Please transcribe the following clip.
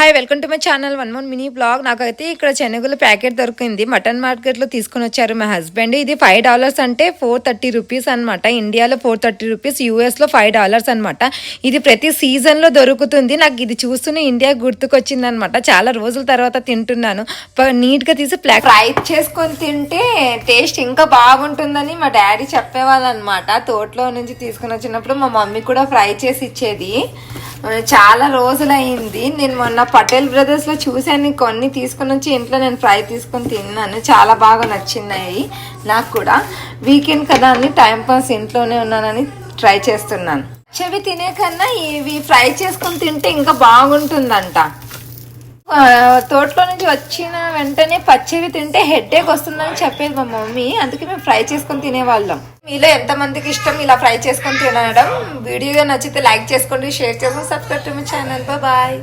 Hi welcome to my channel one more mini blog. నాకైతే ఇక్కడ శనగల packet దొరికింది. Mutton మార్కెట్లో తీసుకుని వచ్చారు మా హస్బెండ్. ఇది $5 అంటే 430 రూపీస్ అనమాట. ఇండియాలో 430 రూపీస్, యూఎస్లో $5 అనమాట. ఇది ప్రతి సీజన్లో దొరుకుతుంది. నాకు ఇది చూస్తూనే ఇండియా గుర్తుకొచ్చింది అనమాట. చాలా రోజుల తర్వాత తింటున్నాను. నీట్గా తీసి ఫ్రై చేసుకొని తింటే టేస్ట్ ఇంకా బాగుంటుందని మా డాడీ చెప్పేవాళ్ళు అనమాట. తోటలో నుంచి తీసుకుని వచ్చినప్పుడు మా మమ్మీ కూడా ఫ్రై చేసి ఇచ్చేది. చాలా రోజులైంది. నేను మొన్న పటేల్ బ్రదర్స్ లో చూసాను, కొన్ని తీసుకుని వచ్చి ఇంట్లో నేను ఫ్రై తీసుకొని తిన్నాను. చాలా బాగా నచ్చినాయి నాకు కూడా. వీకెండ్ కదా అని టైంపాస్ ఇంట్లోనే ఉన్నానని ట్రై చేస్తున్నాను. చెవి తినే కన్నా ఇవి ఫ్రై చేసుకొని తింటే ఇంకా బాగుంటుందంట. తోటలో నుంచి వచ్చిన వెంటనే పచ్చివి తింటే హెడ్ఏక్ వస్తుందని చెప్పేది మా మమ్మీ. అందుకే మేము ఫ్రై చేసుకొని తినేవాళ్ళం. మీలో ఎంతమందికి ఇష్టం ఇలా ఫ్రై చేసుకొని తినడం? వీడియో నచ్చితే లైక్ చేసుకోండి, షేర్ చేసుకోండి, subscribe to my channel. Bye.